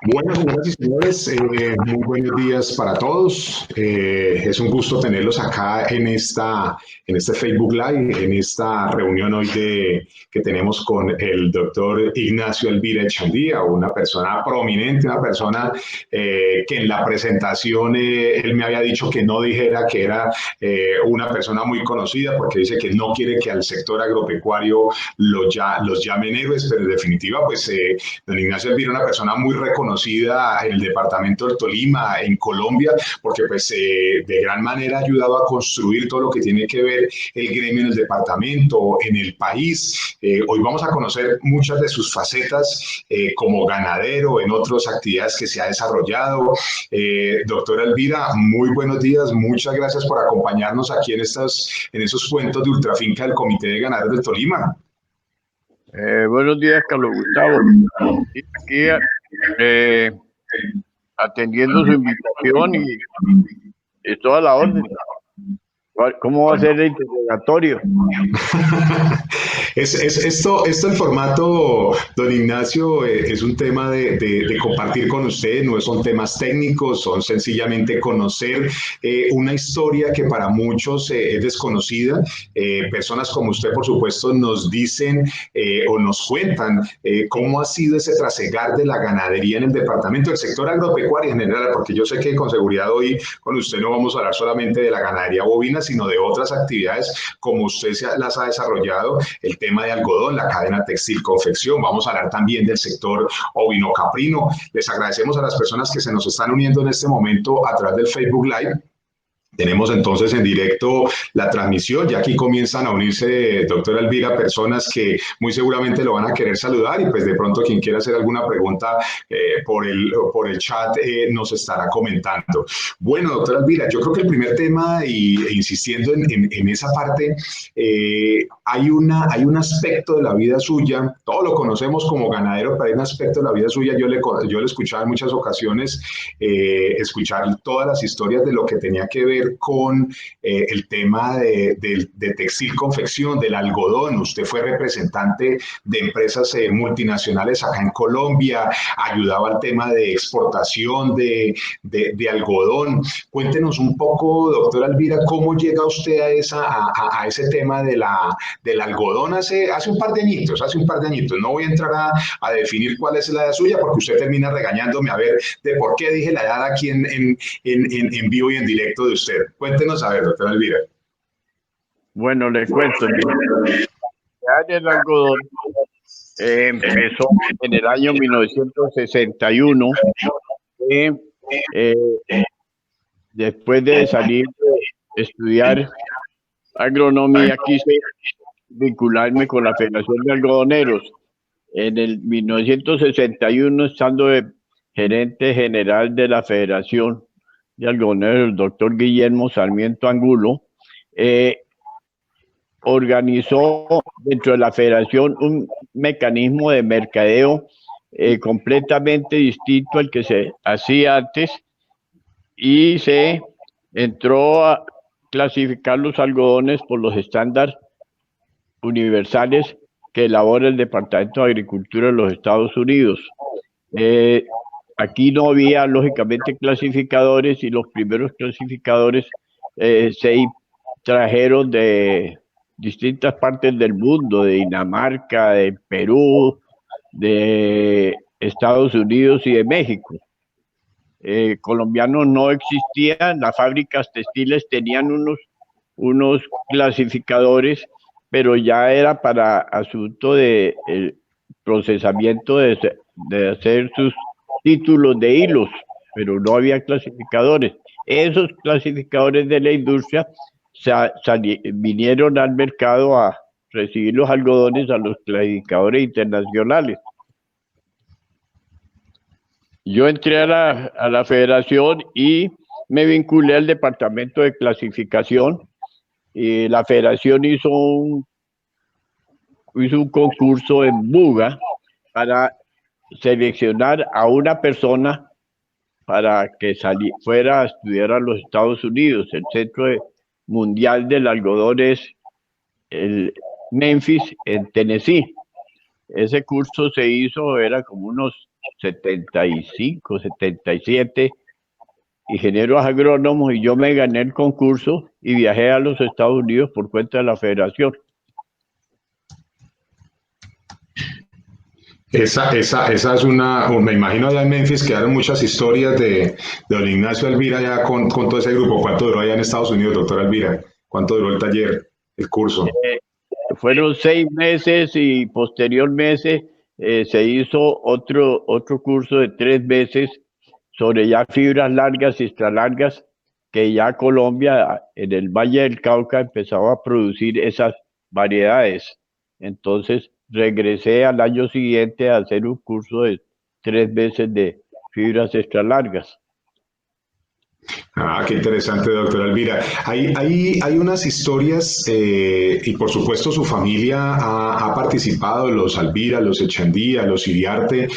Bueno, señoras y señores, muy buenos días para todos. Es un gusto tenerlos acá en este Facebook Live, en esta reunión hoy que tenemos con el doctor Ignacio Elvira Echandía, una persona prominente, una persona que en la presentación él me había dicho que no dijera que era una persona muy conocida, porque dice que no quiere que al sector agropecuario los llamen héroes, pero en definitiva, pues don Ignacio Elvira, una persona muy reconocida en el departamento del Tolima, en Colombia, porque pues de gran manera ha ayudado a construir todo lo que tiene que ver el gremio en el departamento, en el país. Hoy vamos a conocer muchas de sus facetas como ganadero, en otras actividades que se ha desarrollado. Doctora Elvira, muy buenos días, muchas gracias por acompañarnos aquí en esos cuentos de Ultrafinca del Comité de Ganaderos del Tolima. Buenos días, Carlos Gustavo. Aquí atendiendo su invitación y toda la orden. ¿Cómo va a ser el interrogatorio? Esto el formato, don Ignacio, es un tema de compartir con usted, no son temas técnicos, son sencillamente conocer una historia que para muchos es desconocida. Personas como usted, por supuesto, nos dicen o nos cuentan cómo ha sido ese trasegar de la ganadería en el departamento, del sector agropecuario en general, porque yo sé que con seguridad hoy con usted no vamos a hablar solamente de la ganadería bovina, sino de otras actividades como usted las ha desarrollado, el tema de algodón, la cadena textil, confección. Vamos a hablar también del sector ovino-caprino. Les agradecemos a las personas que se nos están uniendo en este momento a través del Facebook Live. Tenemos entonces en directo la transmisión, ya aquí comienzan a unirse, doctora Elvira, personas que muy seguramente lo van a querer saludar y pues de pronto quien quiera hacer alguna pregunta por el chat nos estará comentando. Bueno, doctora Elvira, yo creo que el primer tema, insistiendo en esa parte, hay un aspecto de la vida suya, todos lo conocemos como ganadero, pero hay un aspecto de la vida suya, yo le escuchaba en muchas ocasiones, escuchar todas las historias de lo que tenía que ver con el tema de textil confección, del algodón. Usted fue representante de empresas multinacionales acá en Colombia, ayudaba al tema de exportación de algodón. Cuéntenos un poco, doctora Elvira, cómo llega usted a ese tema del algodón hace un par de añitos, No voy a entrar a definir cuál es la edad suya, porque usted termina regañándome a ver de por qué dije la edad aquí en vivo y en directo de usted. Cuéntenos a ver, doctora Elvira. Bueno, le cuento. El algodón empezó en el año 1961. Después de salir de estudiar agronomía, quise vincularme con la Federación de Algodoneros. En el 1961, estando de gerente general de la Federación de Algodoneros, el doctor Guillermo Sarmiento Angulo, organizó dentro de la federación un mecanismo de mercadeo completamente distinto al que se hacía antes, y se entró a clasificar los algodones por los estándares universales que elabora el Departamento de Agricultura de los Estados Unidos. Aquí no había, lógicamente, clasificadores, y los primeros clasificadores se trajeron de distintas partes del mundo, de Dinamarca, de Perú, de Estados Unidos y de México. Colombianos no existían, las fábricas textiles tenían unos clasificadores, pero ya era para asunto de procesamiento de hacer sus títulos de hilos, pero no había clasificadores. Esos clasificadores de la industria vinieron al mercado a recibir los algodones a los clasificadores internacionales. Yo entré a la federación y me vinculé al departamento de clasificación, y la federación hizo un concurso en Buga para seleccionar a una persona para que fuera a estudiar a los Estados Unidos. El Centro Mundial del Algodón es el Memphis, en Tennessee. ese curso se hizo, era como unos 75, 77 ingenieros agrónomos, y yo me gané el concurso y viajé a los Estados Unidos por cuenta de la federación. Esa es me imagino allá en Memphis quedaron muchas historias de don Ignacio Alvira allá con todo ese grupo. ¿Cuánto duró allá en Estados Unidos, doctor Alvira? ¿Cuánto duró el taller, el curso? Fueron 6 meses y posteriormente se hizo otro curso de 3 meses sobre ya fibras largas y extralargas, que ya Colombia en el Valle del Cauca empezaba a producir esas variedades. Entonces regresé al año siguiente a hacer un curso de 3 meses de fibras extralargas. Ah, qué interesante, doctora Elvira. Hay unas historias y por supuesto su familia ha participado, los Alvira, los Echandía, los Iriarte,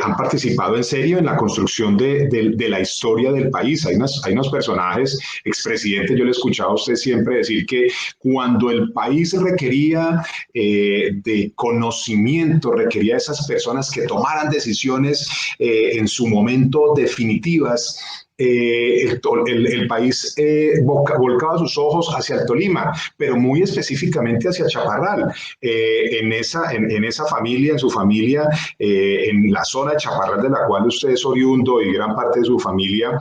han participado en serio en la construcción de la historia del país. Hay unos personajes, expresidentes, yo le escuchaba a usted siempre decir que cuando el país requería de conocimiento, requería de esas personas que tomaran decisiones en su momento definitivas, el país volcaba sus ojos hacia el Tolima, pero muy específicamente hacia Chaparral. En esa familia, en su familia, en la zona de Chaparral de la cual usted es oriundo y gran parte de su familia,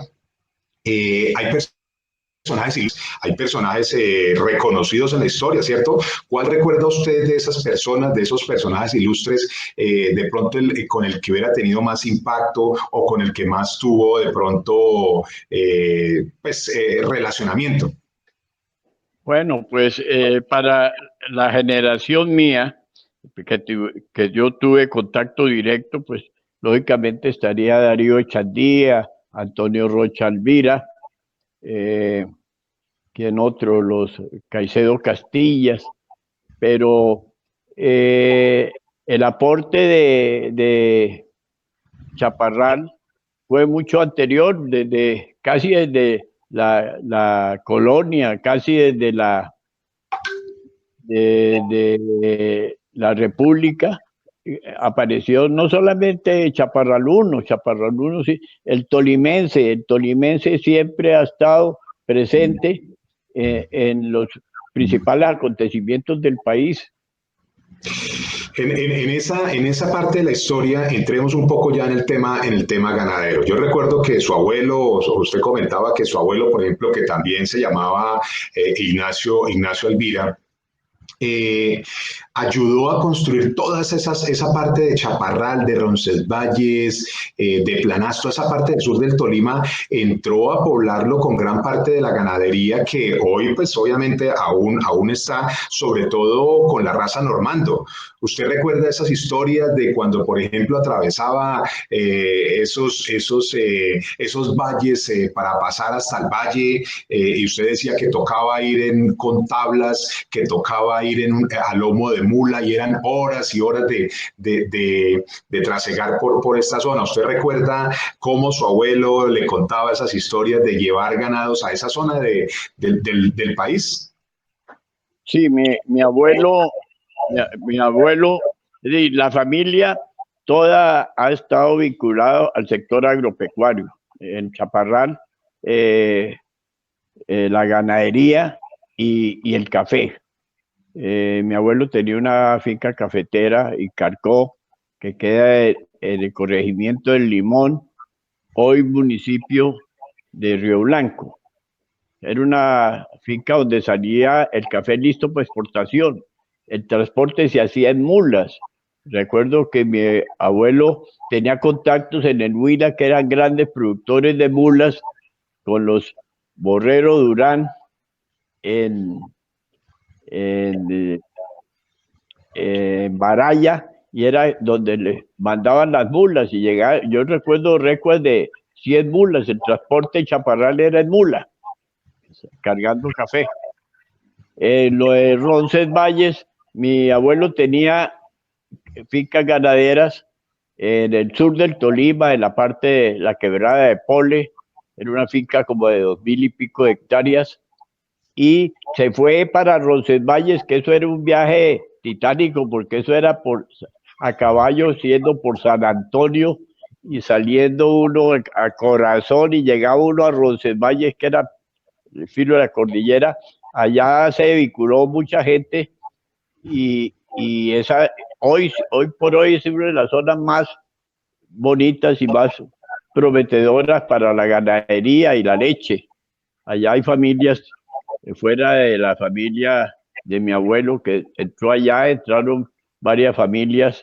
hay personajes, hay personajes reconocidos en la historia, ¿cierto? ¿Cuál recuerda usted de esas personas, de esos personajes ilustres, de pronto con el que hubiera tenido más impacto o con el que más tuvo de pronto relacionamiento? Bueno, pues para la generación mía, que yo tuve contacto directo, pues lógicamente estaría Darío Echandía, Antonio Rocha Alvira, quien otro, los Caicedo Castillas, pero el aporte de Chaparral fue mucho anterior, casi desde la colonia, casi desde de la República. Apareció no solamente Chaparral 1, sí, el tolimense siempre ha estado presente en los principales acontecimientos del país. En esa parte de la historia, entremos un poco ya en el tema ganadero. Yo recuerdo que su abuelo, usted comentaba que su abuelo, por ejemplo, que también se llamaba Ignacio Alvira, eh, ayudó a construir esa parte de Chaparral, de Roncesvalles, de Planasto, esa parte del sur del Tolima, entró a poblarlo con gran parte de la ganadería que hoy, pues obviamente aún está, sobre todo con la raza normando. ¿Usted recuerda esas historias de cuando, por ejemplo, atravesaba esos valles para pasar hasta el valle y usted decía que tocaba ir con tablas, que tocaba ir a lomo de mula y eran horas y horas de trasegar por esta zona? ¿Usted recuerda cómo su abuelo le contaba esas historias de llevar ganados a esa zona del país? Sí, mi abuelo, la familia toda ha estado vinculado al sector agropecuario. En Chaparral, la ganadería y el café. Mi abuelo tenía una finca cafetera y Carcó, que queda en el corregimiento del Limón, hoy municipio de Río Blanco. Era una finca donde salía el café listo para exportación. El transporte se hacía en mulas. Recuerdo que mi abuelo tenía contactos en el Huila, que eran grandes productores de mulas, con los Borrero Durán en Baraya, y era donde le mandaban las mulas y llegaba. Yo recuerdo récords de 100 mulas, el transporte de Chaparral era en mula, cargando café. Lo de Roncesvalles, mi abuelo tenía fincas ganaderas en el sur del Tolima, en la parte de la quebrada de Pole, era una finca como de 2000 y pico de hectáreas, y se fue para Roncesvalles, que eso era un viaje titánico, porque eso era a caballo, siendo por San Antonio y saliendo uno a Corazón y llegaba uno a Roncesvalles, que era el filo de la cordillera. Allá se vinculó mucha gente y esa hoy por hoy es una de las zonas más bonitas y más prometedoras para la ganadería y la leche. Allá hay familias, fuera de la familia de mi abuelo que entró allá, entraron varias familias,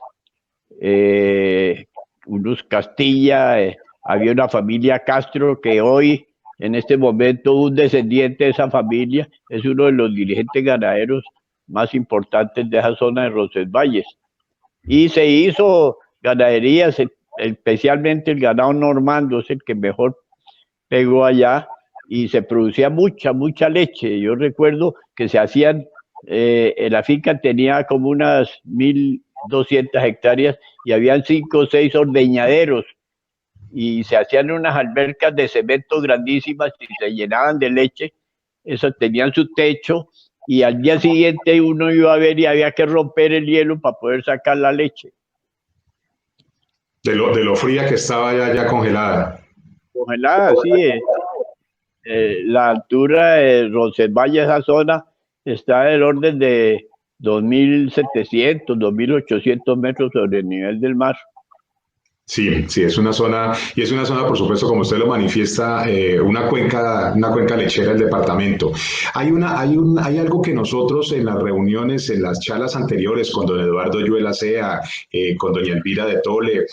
eh, unos Castilla, había una familia Castro que hoy, en este momento, un descendiente de esa familia es uno de los dirigentes ganaderos más importantes de esa zona de Roncesvalles. Y se hizo ganadería, especialmente el ganado normando, es el que mejor pegó allá, y se producía mucha leche. Yo recuerdo que se hacían, la finca tenía como unas 1.200 hectáreas y habían 5 o 6 ordeñaderos y se hacían unas albercas de cemento grandísimas y se llenaban de leche. Esas tenían su techo y al día siguiente uno iba a ver y había que romper el hielo para poder sacar la leche. De lo fría que estaba ya congelada. Congelada, sí. La altura de Roncesvalles, esa zona, está del orden de 2.700, 2.800 metros sobre el nivel del mar. Sí, sí, es una zona, y es una zona, por supuesto, como usted lo manifiesta, una cuenca lechera del departamento. Hay algo que nosotros en las reuniones, en las charlas anteriores, con don Eduardo Yuela Sea, con doña Elvira de Tole,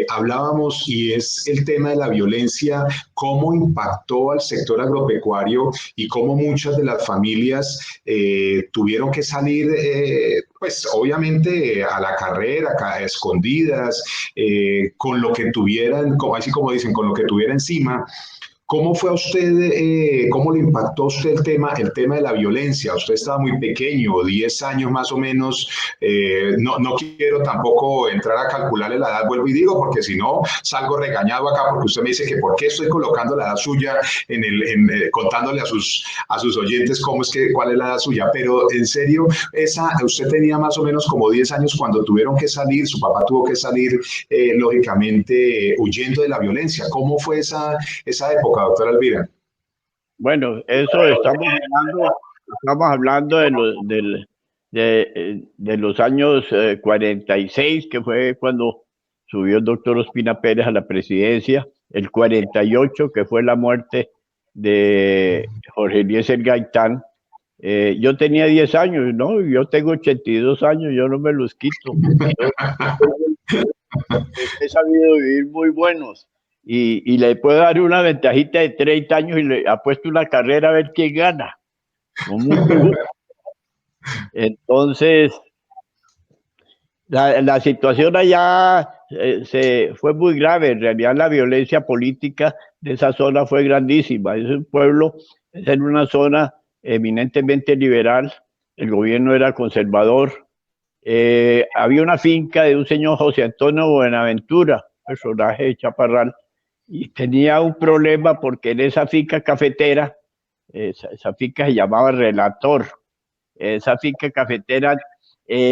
hablábamos, y es el tema de la violencia, cómo impactó al sector agropecuario y cómo muchas de las familias tuvieron que salir, pues obviamente a la carrera, escondidas, con lo que tuvieran, así como dicen, con lo que tuviera encima. ¿Cómo fue a usted, cómo le impactó a usted el tema de la violencia? Usted estaba muy pequeño, 10 años más o menos. No quiero tampoco entrar a calcularle la edad, vuelvo y digo, porque si no salgo regañado acá, porque usted me dice que por qué estoy colocando la edad suya contándole a sus oyentes cuál es la edad suya. Pero en serio, usted tenía más o menos como 10 años cuando tuvieron que salir, su papá tuvo que salir, lógicamente, huyendo de la violencia. ¿Cómo fue esa época, doctora Elvira? Bueno, eso estamos hablando de los años 46, que fue cuando subió el doctor Ospina Pérez a la presidencia, el 48, que fue la muerte de Jorge Eliezer Gaitán. Yo tenía 10 años, ¿no? Yo tengo 82 años, yo no me los quito. He sabido vivir muy buenos. Y le puedo dar una ventajita de 30 años y le apuesto una carrera a ver quién gana. Con mucho gusto. Entonces, la situación allá se fue muy grave. En realidad, la violencia política de esa zona fue grandísima. Es un pueblo, es en una zona eminentemente liberal. El gobierno era conservador. Había una finca de un señor José Antonio Buenaventura, personaje de Chaparral, y tenía un problema porque en esa finca cafetera, esa finca se llamaba Relator, esa finca cafetera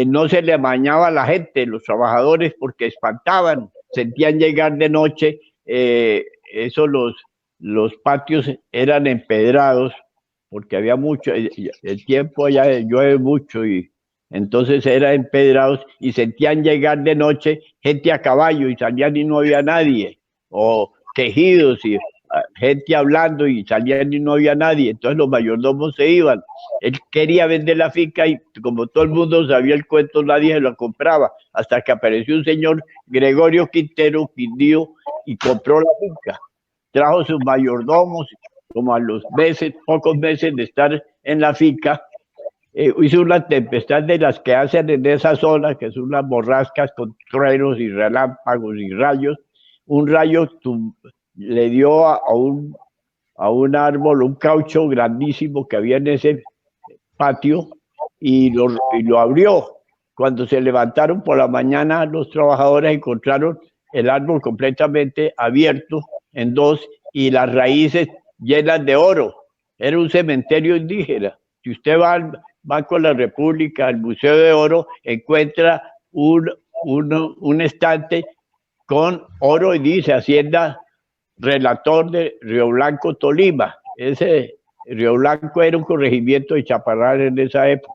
no se le amañaba a la gente, los trabajadores, porque espantaban, sentían llegar de noche, eso los patios eran empedrados, porque había mucho, el tiempo allá llueve mucho y entonces eran empedrados y sentían llegar de noche gente a caballo y salían y no había nadie, o quejidos y gente hablando y salían y no había nadie, entonces los mayordomos se iban. Él quería vender la finca y como todo el mundo sabía el cuento, nadie se lo compraba, hasta que apareció un señor Gregorio Quintero Quindío y compró la finca. Trajo sus mayordomos, como a los meses, pocos meses de estar en la finca, hizo una tempestad de las que hacen en esa zona, que son unas borrascas con truenos y relámpagos y rayos. Un rayo le dio a un árbol, un caucho grandísimo que había en ese patio y lo abrió. Cuando se levantaron por la mañana, los trabajadores encontraron el árbol completamente abierto en dos y las raíces llenas de oro. Era un cementerio indígena. Si usted va al Banco de la República, al Museo de Oro, encuentra un estante con oro y dice Hacienda Relator de Río Blanco, Tolima. Ese Río Blanco era un corregimiento de Chaparral en esa época.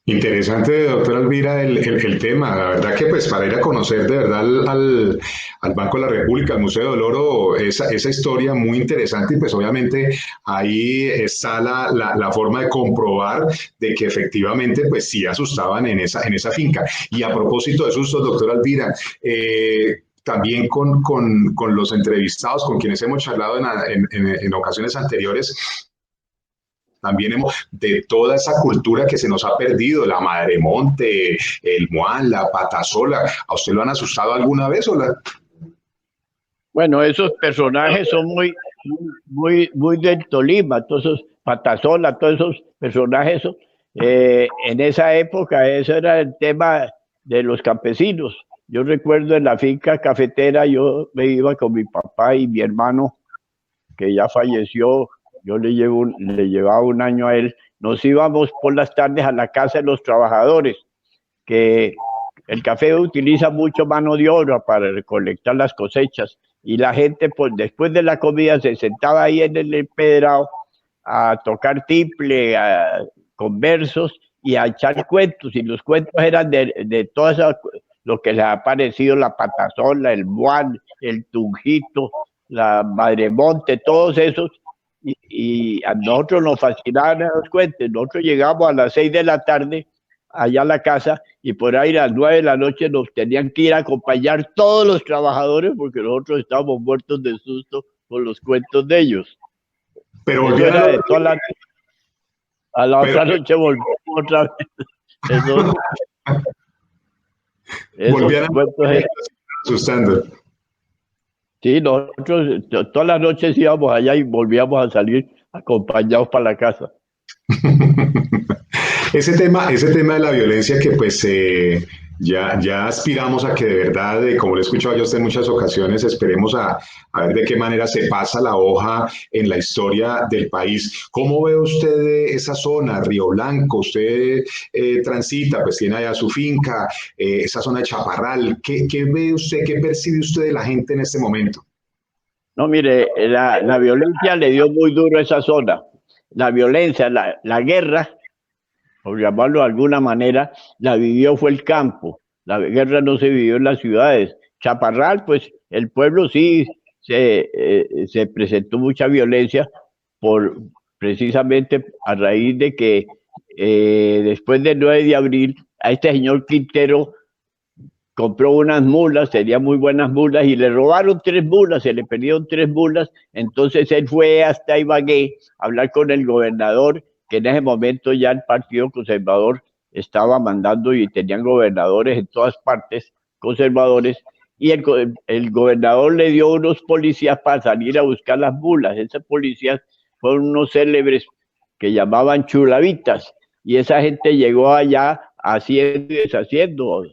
Interesante, doctora Elvira, el tema. La verdad que pues para ir a conocer de verdad al Banco de la República, al Museo del Oro, esa historia muy interesante y pues obviamente ahí está la forma de comprobar de que efectivamente pues sí asustaban en esa finca. Y a propósito de sustos, doctora Elvira, también con los entrevistados con quienes hemos charlado en ocasiones anteriores, también hemos de toda esa cultura que se nos ha perdido, la madremonte, el muán, la patasola. ¿A usted lo han asustado alguna vez o la? Bueno, esos personajes son muy del Tolima, todos esos Patasola, todos esos personajes. En esa época, eso era el tema de los campesinos. Yo recuerdo en la finca cafetera, yo me iba con mi papá y mi hermano, que ya falleció, yo le llevaba un año a él. Nos íbamos por las tardes a la casa de los trabajadores, que el café utiliza mucho mano de obra para recolectar las cosechas y la gente pues después de la comida se sentaba ahí en el empedrado a tocar tiple, con versos y a echar cuentos, y los cuentos eran de todo eso, lo que les ha parecido la patasola, el buán, el tunjito, la madremonte, todos esos, y a nosotros nos fascinaban esos cuentos. Nosotros llegamos a las 6 de la tarde allá a la casa y por ahí a las 9 de la noche nos tenían que ir a acompañar todos los trabajadores porque nosotros estábamos muertos de susto con los cuentos de ellos. Pero Eso era de toda la... A la pero, otra noche volvimos otra vez. Esos volvían cuentos eran... asustando. Sí, nosotros todas las noches íbamos allá y volvíamos a salir acompañados para la casa. Ese tema de la violencia que pues ya aspiramos a que de verdad, como le he escuchado yo a usted en muchas ocasiones, esperemos a ver de qué manera se pasa la hoja en la historia del país. ¿Cómo ve usted esa zona, Río Blanco? Usted transita, pues tiene allá su finca, esa zona de Chaparral. ¿Qué ve usted, qué percibe usted de la gente en este momento? No, mire, la violencia le dio muy duro a esa zona. La violencia, la guerra, por llamarlo de alguna manera, la vivió fue el campo. La guerra no se vivió en las ciudades. Chaparral, pues el pueblo sí se presentó mucha violencia por precisamente a raíz de que después del 9 de abril a este señor Quintero compró unas mulas, tenía muy buenas mulas, y le robaron 3 mulas, se le perdieron 3 mulas. Entonces él fue hasta Ibagué a hablar con el gobernador, que en ese momento ya el Partido Conservador estaba mandando y tenían gobernadores en todas partes, conservadores, y el gobernador le dio unos policías para salir a buscar las mulas. Esos policías fueron unos célebres que llamaban chulavitas, y esa gente llegó allá haciendo y deshaciendo.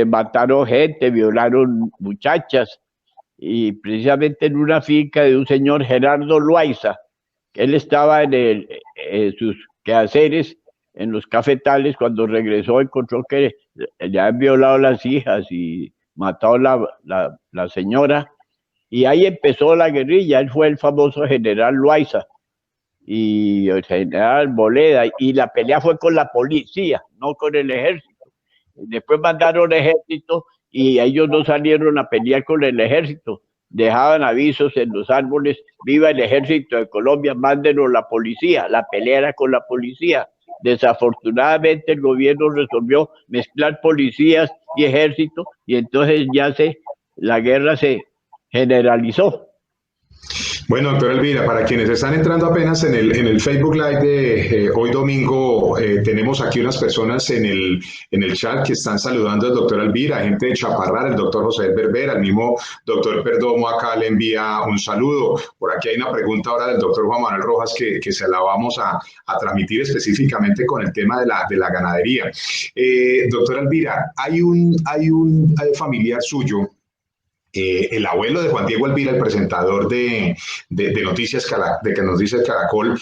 Mataron gente, violaron muchachas, y precisamente en una finca de un señor Gerardo Loaiza, él estaba en sus quehaceres en los cafetales. Cuando regresó encontró que le habían violado las hijas y matado la señora, y ahí empezó la guerrilla. Él fue el famoso general Loaiza y el general Boleda, y la pelea fue con la policía, no con el ejército. Después mandaron ejército y ellos no salieron a pelear con el ejército. Dejaban avisos en los árboles: viva el ejército de Colombia, mándenos la policía. La pelea era con la policía. Desafortunadamente el gobierno resolvió mezclar policías y ejército, y entonces la guerra se generalizó. Bueno, doctora Elvira, para quienes están entrando apenas en el Facebook Live de hoy domingo, tenemos aquí unas personas en el chat que están saludando al doctor Elvira, gente de Chaparral, el doctor José Berbera, el mismo doctor Perdomo acá le envía un saludo. Por aquí hay una pregunta ahora del doctor Juan Manuel Rojas que se la vamos a transmitir específicamente con el tema de la ganadería. Doctora Elvira, hay un familiar suyo, el abuelo de Juan Diego Elvira, el presentador de Noticias de que nos dice Caracol,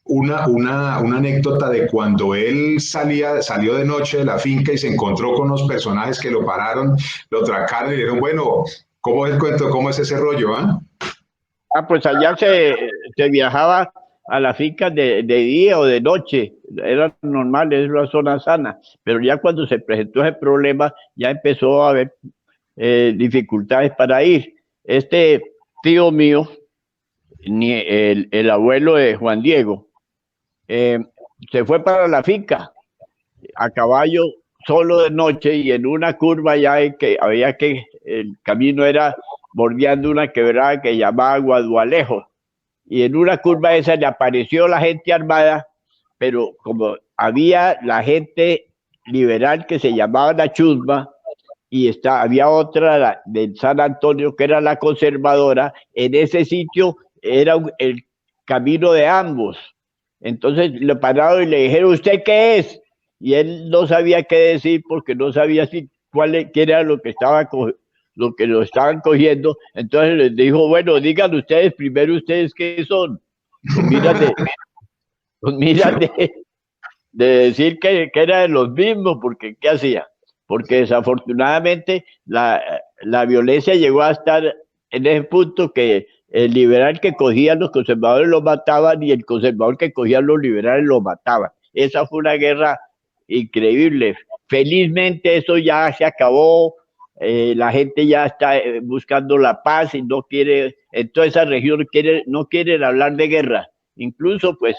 una anécdota de cuando él salió de noche de la finca y se encontró con unos personajes que lo pararon, lo tracaron y le dijeron, bueno, ¿cómo es el cuento? ¿Cómo es ese rollo? ¿Ah? Pues allá se viajaba a las fincas de día o de noche, era normal, es una zona sana, pero ya cuando se presentó ese problema, ya empezó a haber dificultades para ir. Este tío mío, el abuelo de Juan Diego, eh, se fue para la finca a caballo solo de noche y en una curva ya el camino era bordeando una quebrada que llamaba Guadualejo, y en una curva esa le apareció la gente armada, pero como había la gente liberal que se llamaba la Chusma, y había otra de San Antonio que era la conservadora, en ese sitio era el camino de ambos. Entonces le pararon y le dijeron, ¿usted qué es? Y él no sabía qué decir porque no sabía qué era lo que lo que lo estaban cogiendo. Entonces les dijo, bueno, digan ustedes primero ustedes qué son. Con miras de decir que era de los mismos, porque ¿qué hacía? Porque desafortunadamente la violencia llegó a estar en ese punto que el liberal que cogía a los conservadores lo mataban y el conservador que cogía a los liberales lo mataban. Esa fue una guerra increíble. Felizmente eso ya se acabó, la gente ya está buscando la paz y no quiere, en toda esa región no quieren hablar de guerra. Incluso pues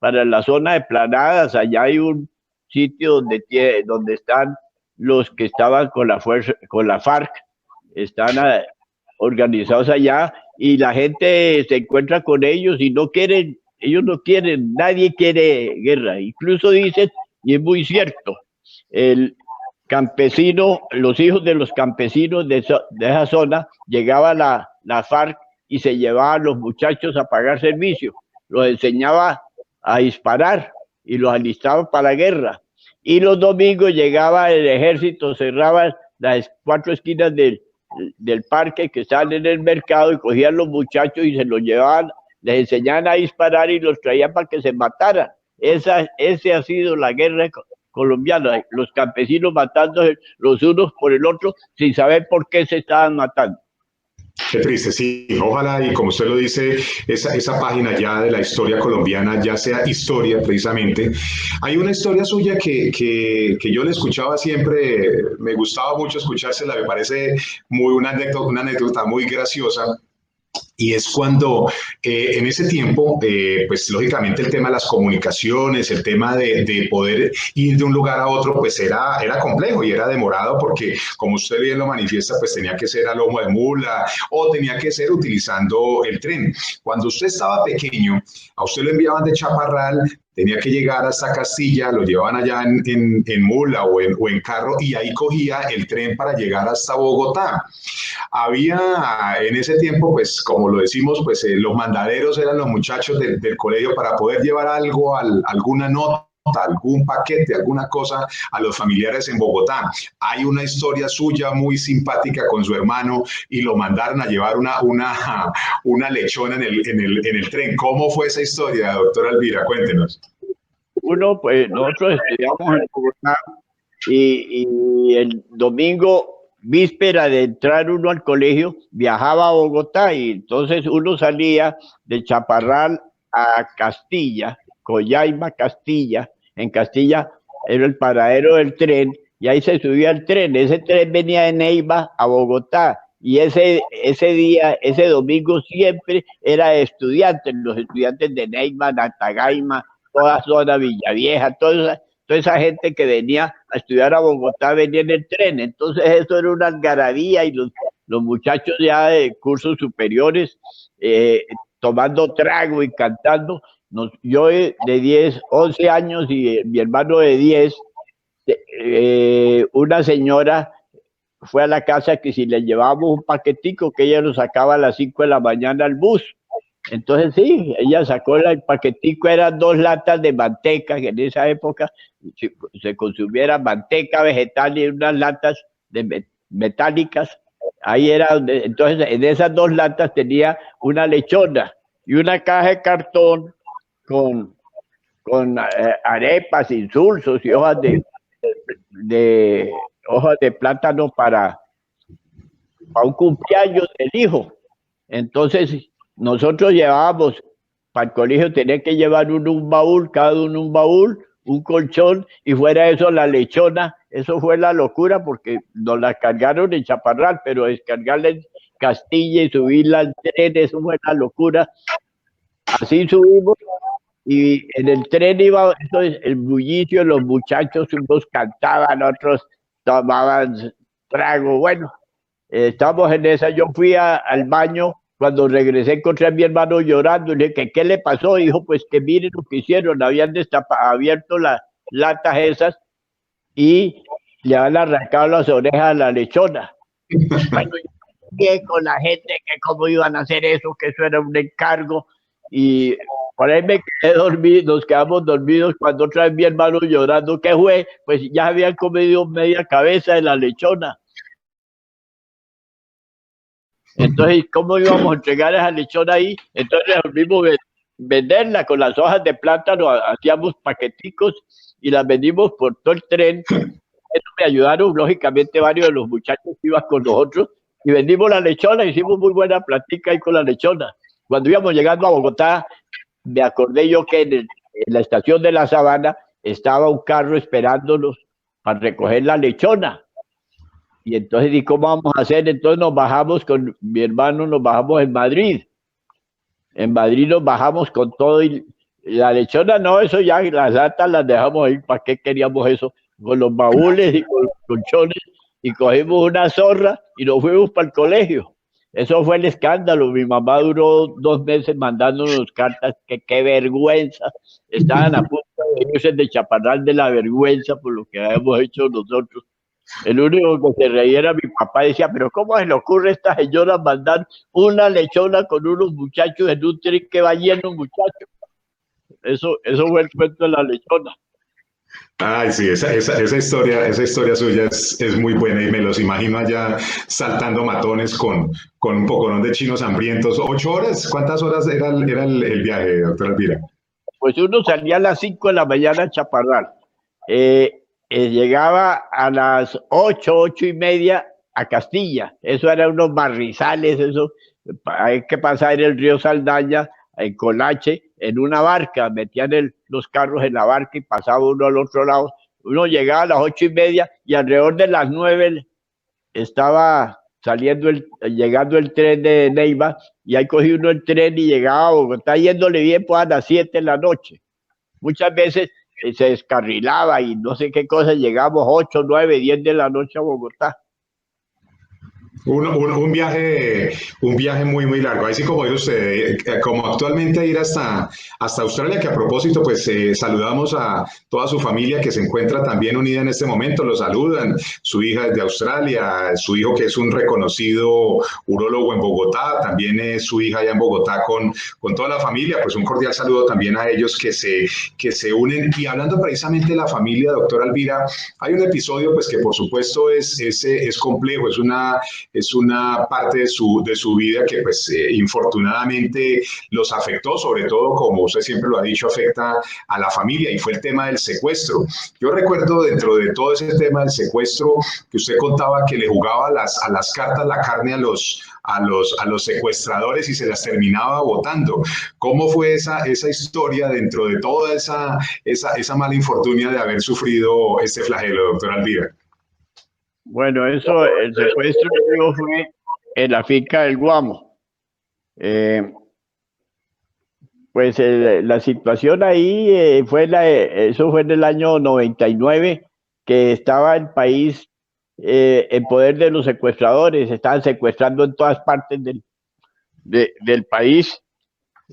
para la zona de Planadas, allá hay un sitio donde están los que estaban con la fuerza, con la FARC, están organizados allá y la gente se encuentra con ellos y ellos no quieren, nadie quiere guerra. Incluso dicen, y es muy cierto, el campesino, los hijos de los campesinos de esa zona, llegaba la FARC y se llevaba a los muchachos a pagar servicio, los enseñaba a disparar y los alistaban para la guerra. Y los domingos llegaba el ejército, cerraba las 4 esquinas del parque que están en el mercado y cogían los muchachos y se los llevaban, les enseñaban a disparar y los traían para que se mataran. Ese ha sido la guerra colombiana, los campesinos matándose los unos por el otro sin saber por qué se estaban matando. Qué triste, sí. Ojalá, y como usted lo dice, esa página ya de la historia colombiana ya sea historia precisamente. Hay una historia suya que yo le escuchaba siempre, me gustaba mucho escuchársela, me parece una anécdota muy graciosa. Y es cuando en ese tiempo, pues lógicamente el tema de las comunicaciones, el tema de poder ir de un lugar a otro, pues era complejo y era demorado porque, como usted bien lo manifiesta, pues tenía que ser a lomo de mula o tenía que ser utilizando el tren. Cuando usted estaba pequeño, a usted lo enviaban de Chaparral, tenía que llegar hasta Castilla, lo llevaban allá en mula o en carro y ahí cogía el tren para llegar hasta Bogotá. Había en ese tiempo, pues como lo decimos, pues los mandaderos eran los muchachos del colegio para poder llevar algo, alguna nota, algún paquete, alguna cosa a los familiares en Bogotá. Hay una historia suya muy simpática con su hermano y lo mandaron a llevar una lechona en el tren. ¿Cómo fue esa historia, doctora Elvira? Cuéntenos. Pues nosotros estudiamos en Bogotá y el domingo, víspera de entrar uno al colegio, viajaba a Bogotá y entonces uno salía de Chaparral a Castilla, Coyaima, Castilla. En Castilla era el paradero del tren y ahí se subía el tren. Ese tren venía de Neiva a Bogotá y ese domingo siempre era de estudiantes, los estudiantes de Neiva, Natagaima, toda zona Villavieja, toda esa gente que venía a estudiar a Bogotá venía en el tren. Entonces eso era una algarabía y los muchachos ya de cursos superiores tomando trago y cantando. Yo de 10, 11 años y mi hermano de 10, una señora fue a la casa que si le llevábamos un paquetico, que ella lo sacaba a las 5 de la mañana al bus. Entonces sí, ella sacó el paquetico, eran 2 latas de manteca, que en esa época se consumiera manteca vegetal y unas latas metálicas. Ahí era donde, entonces en esas 2 latas tenía una lechona y una caja de cartón con con arepas, insulsos y hojas de plátano para un cumpleaños del hijo. Entonces, nosotros llevábamos para el colegio, tenía que llevar uno un baúl, cada uno un baúl, un colchón, y fuera eso la lechona. Eso fue la locura porque nos la cargaron en Chaparral, pero descargarla en Castilla y subirla al tren, eso fue la locura. Así subimos y en el tren iba eso es, el bullicio, los muchachos, unos cantaban, otros tomaban trago. Bueno, estamos en esa, yo fui al baño, cuando regresé encontré a mi hermano llorando, y le dije, ¿qué le pasó? Dijo, pues que miren lo que hicieron, habían abierto las latas esas y le han arrancado las orejas a la lechona. Bueno, yo con la gente que cómo iban a hacer eso, que eso era un encargo, y por ahí me quedé dormido, nos quedamos dormidos cuando otra vez mi hermano llorando, ¿qué fue? Pues ya habían comido media cabeza de la lechona. Entonces, ¿cómo íbamos a entregar esa lechona ahí? Entonces resolvimos venderla con las hojas de plátano, hacíamos paqueticos y las vendimos por todo el tren. Eso me ayudaron, lógicamente, varios de los muchachos que iban con nosotros y vendimos la lechona, hicimos muy buena plática ahí con la lechona. Cuando íbamos llegando a Bogotá, me acordé yo que en la estación de La Sabana estaba un carro esperándonos para recoger la lechona. Y entonces, ¿y cómo vamos a hacer? Entonces nos bajamos con mi hermano, nos bajamos en Madrid. En Madrid nos bajamos con todo y la lechona no, eso ya, las latas las dejamos ahí, ¿para qué queríamos eso? Con los baúles y con los colchones y cogimos una zorra y nos fuimos para el colegio. Eso fue el escándalo. Mi mamá duró 2 meses mandándonos cartas, que qué vergüenza. Estaban a punto de irse de Chaparral de la vergüenza por lo que habíamos hecho nosotros. El único que se reía era mi papá, decía, pero ¿cómo se le ocurre a esta señora mandar una lechona con unos muchachos en un tren que va lleno de muchachos? Eso fue el cuento de la lechona. Ay, sí, esa historia suya es muy buena y me los imagino allá saltando matones con un poconón de chinos hambrientos. ¿8 horas? ¿Cuántas horas era el viaje, doctora Elvira? Pues uno salía a las 5 de la mañana a Chaparral. Llegaba a las 8:30 a Castilla. Eso eran unos barrizales, eso. Hay que pasar el río Saldaña en Colache en una barca, metían los carros en la barca y pasaba uno al otro lado. Uno llegaba a las 8:30 y alrededor de las 9 estaba llegando el tren de Neiva y ahí cogí uno el tren y llegaba a Bogotá yéndole bien pues a las 7 de la noche. Muchas veces se descarrilaba y no sé qué cosa, llegamos 8, 9, 10 de la noche a Bogotá. Un viaje muy, muy largo. Ahí sí, como dice usted, como actualmente ir hasta Australia, que a propósito, pues saludamos a toda su familia que se encuentra también unida en este momento. Lo saludan, su hija es de Australia, su hijo que es un reconocido urólogo en Bogotá, también es su hija allá en Bogotá con toda la familia. Pues un cordial saludo también a ellos que se unen. Y hablando precisamente de la familia, doctora Elvira, hay un episodio pues que por supuesto es complejo, es una parte de su vida que pues infortunadamente los afectó, sobre todo como usted siempre lo ha dicho, afecta a la familia y fue el tema del secuestro. Yo recuerdo dentro de todo ese tema del secuestro que usted contaba que le jugaba a las cartas la carne a los secuestradores y se las terminaba botando. ¿Cómo fue esa historia dentro de toda esa mala infortunia de haber sufrido este flagelo, doctora Elvira? Bueno, el secuestro fue en la finca del Guamo. Pues la situación ahí eso fue en el año 99, que estaba el país en poder de los secuestradores, estaban secuestrando en todas partes del país.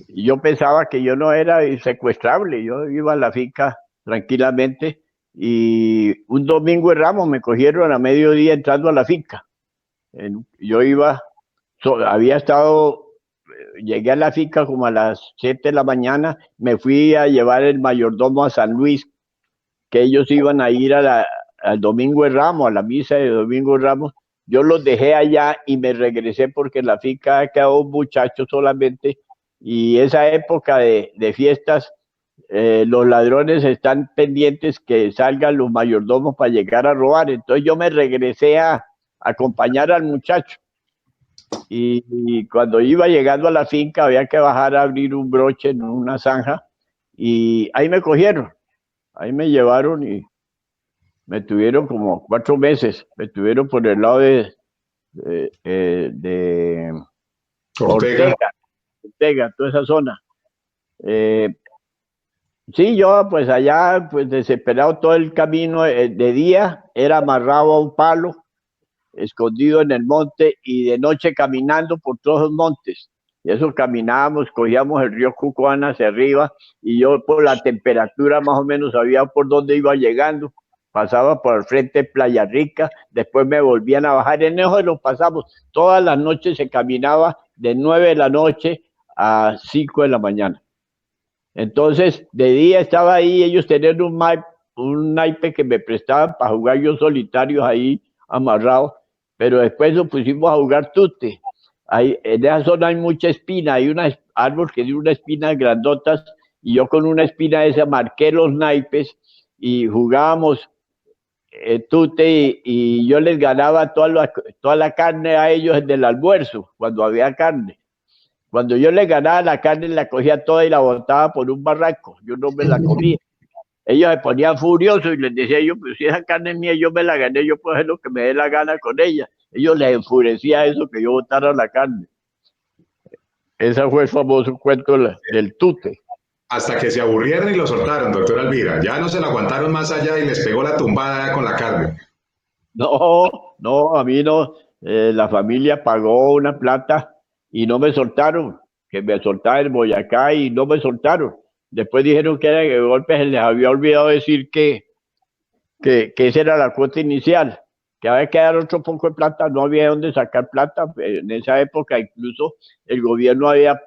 Y yo pensaba que yo no era secuestrable, yo iba a la finca tranquilamente y un domingo de Ramos me cogieron a mediodía entrando a la finca. Yo había estado, llegué a la finca como a las 7 de la mañana, me fui a llevar el mayordomo a San Luis, que ellos iban a ir al Domingo de Ramos, a la misa de Domingo de Ramos. Yo los dejé allá y me regresé porque en la finca quedó un muchacho solamente y esa época de fiestas los ladrones están pendientes que salgan los mayordomos para llegar a robar. Entonces yo me regresé a acompañar al muchacho. Y cuando iba llegando a la finca había que bajar a abrir un broche en una zanja y ahí me cogieron, ahí me llevaron y me tuvieron como 4 meses, me tuvieron por el lado de Ortega. Ortega, toda esa zona. Sí, yo pues allá, pues desesperado todo el camino, de día era amarrado a un palo, escondido en el monte, y de noche caminando por todos los montes. Y eso caminábamos, cogíamos el río Cucuana hacia arriba, y yo por la temperatura más o menos sabía por dónde iba llegando. Pasaba por el frente de Playa Rica, después me volvían a bajar. En eso lo pasamos. Todas las noches se caminaba de 9 de la noche a 5 de la mañana. Entonces, de día estaba ahí, ellos tenían un naipe que me prestaban para jugar yo solitarios ahí amarrado, pero después nos pusimos a jugar tute. Ahí, en esa zona hay mucha espina, hay un árbol que tiene unas espinas grandotas, y yo con una espina esa marqué los naipes y jugábamos tute, y yo les ganaba toda la carne a ellos en el almuerzo, cuando había carne. Cuando yo les ganaba la carne, la cogía toda y la botaba por un barranco. Yo no me la comía. Ellos se ponían furiosos y les decía yo, pues si esa carne es mía, yo me la gané, yo puedo hacer lo que me dé la gana con ella. Ellos les enfurecía eso, que yo botara la carne. Ese fue el famoso cuento del tute. Hasta que se aburrieron y lo soltaron, doctor Alvira. Ya no se lo aguantaron más allá y les pegó la tumbada con la carne. No, no, a mí no. La familia pagó una plata y no me soltaron, que me soltaban en Boyacá y no me soltaron. Después dijeron que era que de golpe se les había olvidado decir que esa era la cuota inicial, que había que dar otro poco de plata, no había dónde sacar plata. En esa época incluso el gobierno había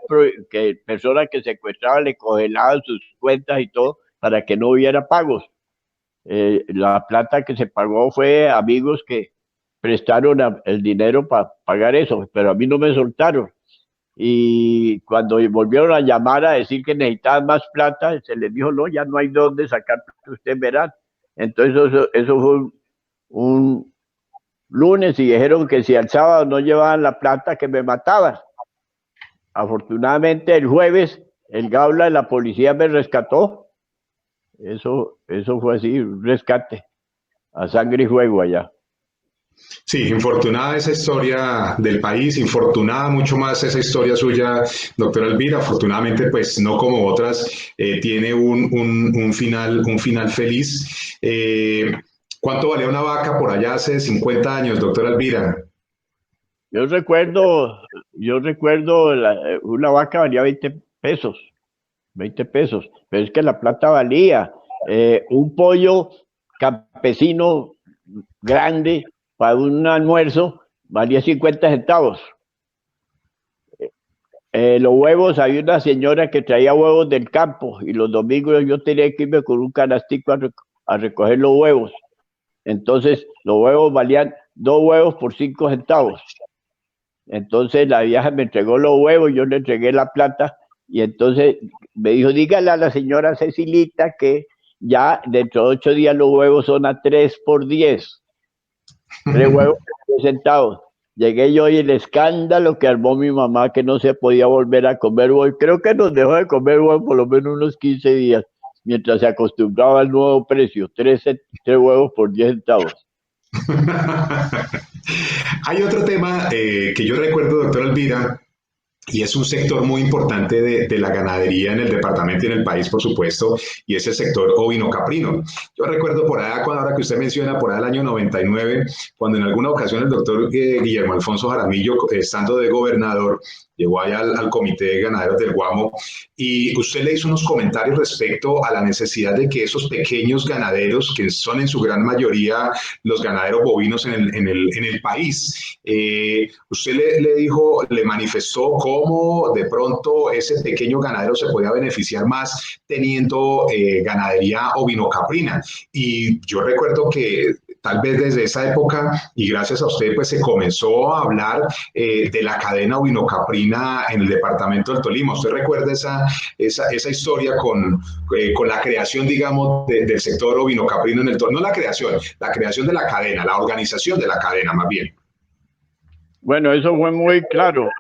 que personas que secuestraban le congelaban sus cuentas y todo para que no hubiera pagos. La plata que se pagó fue amigos que prestaron el dinero para pagar eso, pero a mí no me soltaron. Y cuando volvieron a llamar a decir que necesitaban más plata, se les dijo, no, ya no hay dónde sacar plata, ustedes verán. Entonces eso fue un lunes, y dijeron que si al sábado no llevaban la plata, que me mataban. Afortunadamente el jueves el Gaula de la policía me rescató. Eso fue así, un rescate a sangre y fuego allá. Sí, infortunada esa historia del país, infortunada mucho más esa historia suya, doctor Alvira. Afortunadamente, pues no como otras, tiene un final feliz. ¿Cuánto valía una vaca por allá hace 50 años, doctor Alvira? Yo recuerdo, una vaca valía 20 pesos, 20 pesos, pero es que la plata valía. Un pollo campesino grande para un almuerzo valía 50 centavos. Los huevos, había una señora que traía huevos del campo y los domingos yo tenía que irme con un canastico a recoger los huevos. Entonces los huevos valían 2 huevos por 5 centavos. Entonces la vieja me entregó los huevos, yo le entregué la plata, y entonces me dijo, dígale a la señora Cecilita que ya dentro de 8 días los huevos son a 3 por 10. 3 huevos por 10 centavos. Llegué yo y el escándalo que armó mi mamá, que no se podía volver a comer huevos. Creo que nos dejó de comer huevos por lo menos unos 15 días, mientras se acostumbraba al nuevo precio, 3 huevos por 10 centavos. Hay otro tema que yo recuerdo, doctor Alvira, y es un sector muy importante de la ganadería en el departamento y en el país, por supuesto, y es el sector ovino-caprino. Yo recuerdo por allá, ahora que usted menciona, por allá el año 99, cuando en alguna ocasión el doctor Guillermo Alfonso Jaramillo, estando de gobernador, llegó allá al Comité de Ganaderos del Guamo, y usted le hizo unos comentarios respecto a la necesidad de que esos pequeños ganaderos, que son en su gran mayoría los ganaderos bovinos en el país, usted le dijo, le manifestó cómo de pronto ese pequeño ganadero se podía beneficiar más teniendo ganadería ovino-caprina. Y yo recuerdo que tal vez desde esa época, y gracias a usted, pues se comenzó a hablar de la cadena ovinocaprina en el departamento del Tolima. ¿Usted recuerda esa historia con la creación, digamos, del sector ovinocaprino en el Tolima? No la creación de la cadena, la organización de la cadena, más bien. Bueno, eso fue muy claro.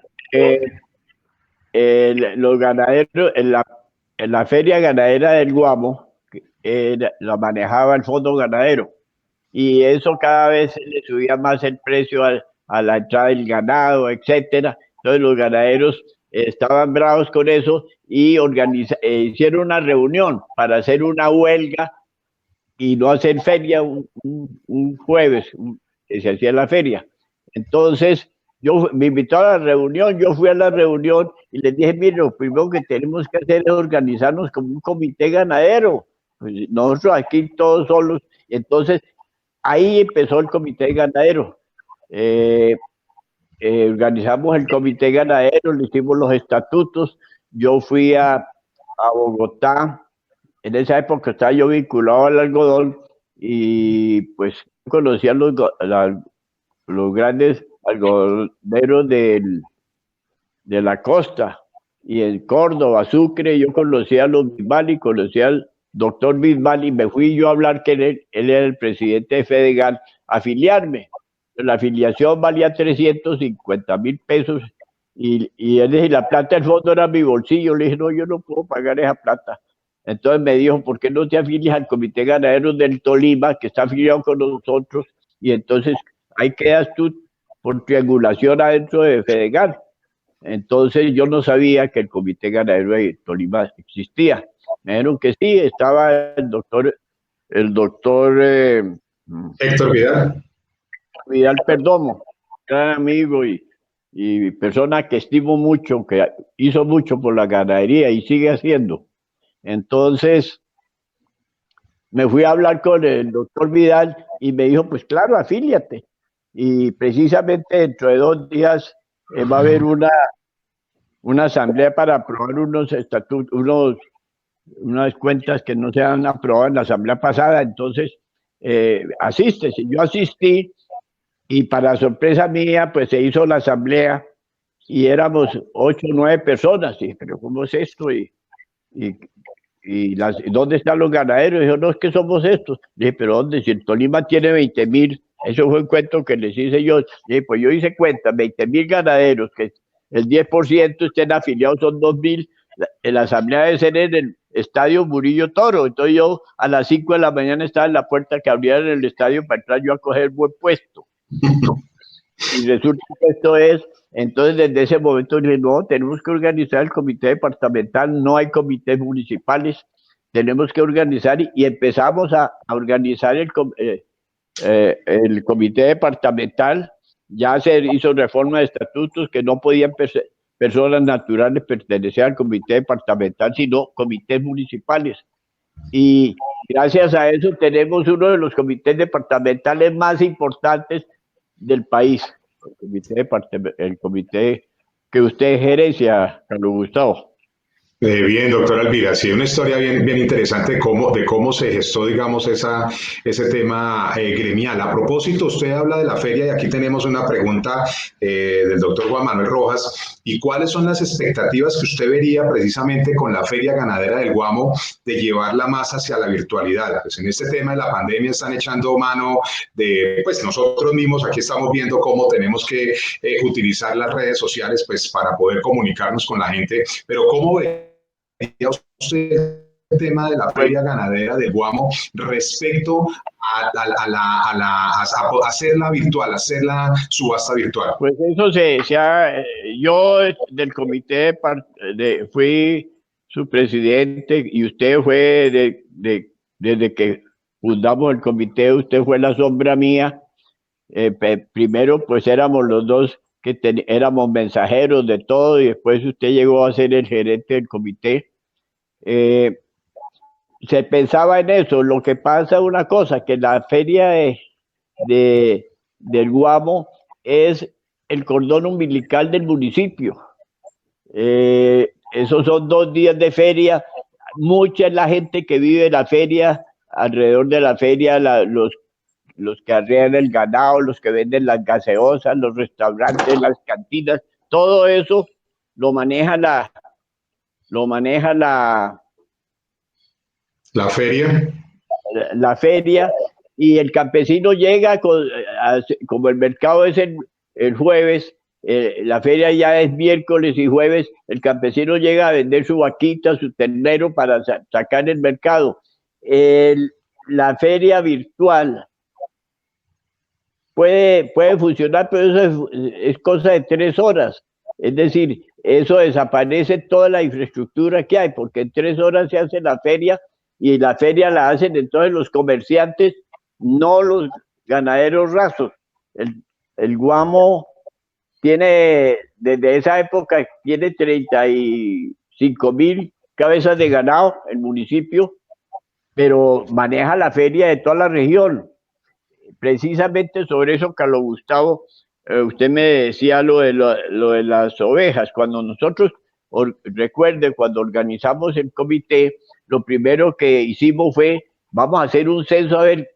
Los ganaderos, en la feria ganadera del Guamo, la manejaba el Fondo Ganadero, y eso cada vez se le subía más el precio a la entrada del ganado, etcétera. Entonces los ganaderos estaban bravos con eso y hicieron una reunión para hacer una huelga y no hacer feria un jueves, que se hacía la feria. Entonces, me invitó a la reunión, yo fui a la reunión y les dije, mire, lo primero que tenemos que hacer es organizarnos como un comité ganadero. Pues nosotros aquí todos solos. Y entonces, ahí empezó el comité ganadero. Organizamos el comité ganadero, le hicimos los estatutos. Yo fui a Bogotá. En esa época estaba yo vinculado al algodón y pues conocía los grandes algodoneros de la costa, y en Córdoba, Sucre, yo conocía a los Bisbal, conocía al doctor Bisbal, y me fui yo a hablar que él era el presidente de Fedegan, afiliarme. La afiliación valía 350.000 pesos y él dije, la plata del fondo era mi bolsillo. Le dije, no, yo no puedo pagar esa plata. Entonces me dijo, ¿por qué no te afilias al Comité Ganadero del Tolima, que está afiliado con nosotros? Y entonces ahí quedas tú por triangulación adentro de Fedegan. Entonces yo no sabía que el Comité Ganadero de Tolima existía. Me dijeron que sí, estaba el doctor Héctor Vidal. Vidal Perdomo, gran amigo y persona que estimo mucho, que hizo mucho por la ganadería y sigue haciendo. Entonces me fui a hablar con el doctor Vidal y me dijo, pues claro, afíliate. Y precisamente dentro de 2 días va a haber una asamblea para aprobar unos estatutos, unas cuentas que no se han aprobado en la asamblea pasada. Entonces, asistes. Yo asistí y para sorpresa mía, pues se hizo la asamblea y éramos 8 o 9 personas. Y pero ¿cómo es esto? ¿Dónde están los ganaderos? Dijo, no, es que somos estos. Le dije, pero ¿dónde? Si el Tolima tiene 20.000, eso fue un cuento que les hice yo. Le dije, pues yo hice cuenta, 20.000 ganaderos, que el 10% estén afiliados, son 2.000. La asamblea debe ser en el estadio Murillo Toro. Entonces yo a las 5 de la mañana estaba en la puerta que abrieran el estadio para entrar yo a coger buen puesto. Y resulta que esto es, entonces desde ese momento dije, no, tenemos que organizar el comité departamental, no hay comités municipales, tenemos que organizar y empezamos a organizar el comité departamental. Ya se hizo reforma de estatutos que no podían personas naturales pertenecer al comité departamental, sino comités municipales. Y gracias a eso tenemos uno de los comités departamentales más importantes del país, el comité que usted gerencia, Carlos Gustavo. Bien, doctor Alvira, sí, una historia bien interesante de cómo se gestó, digamos, ese tema gremial. A propósito, usted habla de la feria y aquí tenemos una pregunta del doctor Juan Manuel Rojas. ¿Y cuáles son las expectativas que usted vería precisamente con la Feria Ganadera del Guamo de llevarla más hacia la virtualidad? Pues en este tema de la pandemia están echando mano de, pues nosotros mismos aquí estamos viendo cómo tenemos que utilizar las redes sociales pues para poder comunicarnos con la gente, pero ¿cómo ve usted el tema de la feria ganadera del Guamo respecto a hacerla virtual, hacer la subasta virtual? Pues eso yo del comité fui su presidente y usted fue desde que fundamos el comité, usted fue la sombra mía. Primero pues éramos los dos que éramos mensajeros de todo y después usted llegó a ser el gerente del comité. Se pensaba en eso. Lo que pasa es una cosa, que la feria del Guamo es el cordón umbilical del municipio. Esos son 2 días de feria. Mucha es la gente que vive en la feria, alrededor de la feria, los los que arrean el ganado, los que venden las gaseosas, los restaurantes, las cantinas, todo eso lo maneja la La feria. la feria, y el campesino llega como el mercado es el jueves, la feria ya es miércoles y jueves, el campesino llega a vender su vaquita, su ternero para sacar el mercado. La feria virtual puede funcionar, pero eso es cosa de 3 horas. Es decir, eso desaparece toda la infraestructura que hay, porque en 3 horas se hace la feria, y la feria la hacen entonces los comerciantes, no los ganaderos rasos. El Guamo tiene, desde esa época, tiene 35.000 cabezas de ganado, el municipio, pero maneja la feria de toda la región. Precisamente sobre eso, Carlos Gustavo, usted me decía lo de las ovejas. Cuando nosotros, recuerde, cuando organizamos el comité, lo primero que hicimos fue, vamos a hacer un censo a ver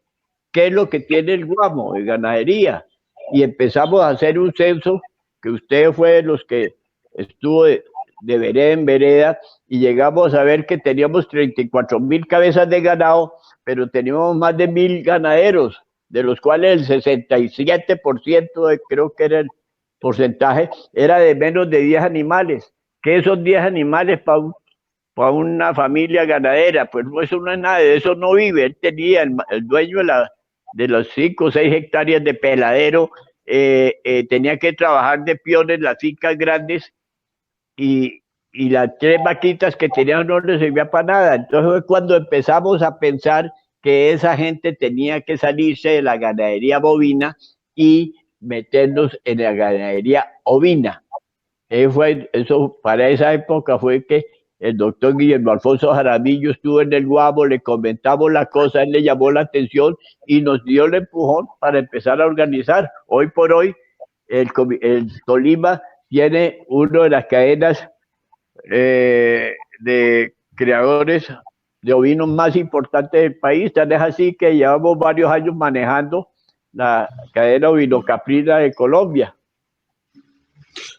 qué es lo que tiene el Guamo de ganadería. Y empezamos a hacer un censo, que usted fue de los que estuvo de vereda en vereda, y llegamos a ver que teníamos 34.000 cabezas de ganado, pero teníamos más de 1.000 ganaderos, de los cuales el 67%, creo que era el porcentaje, era de menos de 10 animales. ¿Qué esos 10 animales para una familia ganadera? Pues no, eso no es nada, de eso no vive. Él tenía, el dueño de los 5 o 6 hectáreas de peladero, tenía que trabajar de peón en las fincas grandes, y las 3 vaquitas que tenían no les servía para nada. Entonces fue cuando empezamos a pensar que esa gente tenía que salirse de la ganadería bovina y meternos en la ganadería ovina. Eso para esa época fue que el doctor Guillermo Alfonso Jaramillo estuvo en el Guamo, le comentamos la cosa, él le llamó la atención y nos dio el empujón para empezar a organizar. Hoy por hoy, el Tolima tiene una de las cadenas de creadores de ovinos más importantes del país. Tal es así que llevamos varios años manejando la cadena ovinocaprina de Colombia.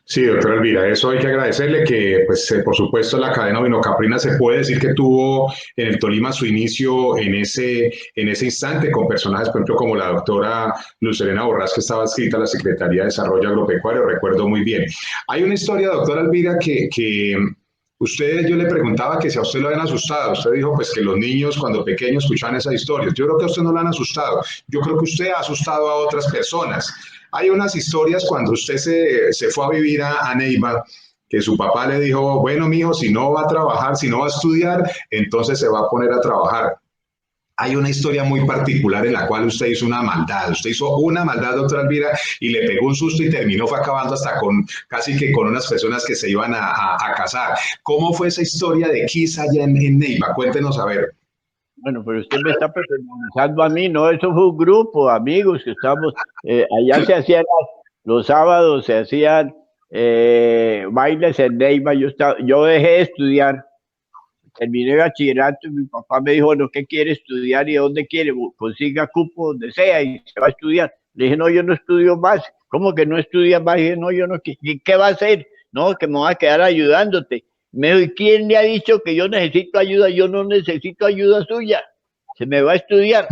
Sí, doctora Elvira, eso hay que agradecerle que, pues, por supuesto, la cadena ovinocaprina se puede decir que tuvo en el Tolima su inicio en ese instante con personajes, por ejemplo, como la doctora Lucelena Borrás, que estaba adscrita a la Secretaría de Desarrollo Agropecuario, recuerdo muy bien. Hay una historia, doctora Elvira, que yo le preguntaba que si a usted lo habían asustado. Usted dijo pues que los niños cuando pequeños escuchaban esas historias. Yo creo que a usted no lo han asustado. Yo creo que usted ha asustado a otras personas. Hay unas historias cuando usted se fue a vivir a Neiva, que su papá le dijo, bueno, mijo, si no va a trabajar, si no va a estudiar, entonces se va a poner a trabajar. Hay una historia muy particular en la cual usted hizo una maldad. Usted hizo una maldad, doctora Elvira, y le pegó un susto y terminó, fue acabando hasta casi que con unas personas que se iban a casar. ¿Cómo fue esa historia de Kiss allá en Neiva? Cuéntenos a ver. Bueno, pero usted me está personalizando a mí, ¿no? Eso fue un grupo de amigos que estábamos, allá se hacían los sábados, se hacían bailes en Neiva. Yo dejé de estudiar, terminé bachillerato y mi papá me dijo, bueno, ¿qué quiere estudiar y dónde quiere? Consiga cupo donde sea y se va a estudiar. Le dije, no, yo no estudio más. ¿Cómo que no estudia más? Y dije, no, yo no. ¿Qué va a hacer? No, que me voy a quedar ayudándote. Me dijo, ¿y quién le ha dicho que yo necesito ayuda? Yo no necesito ayuda suya. Se me va a estudiar.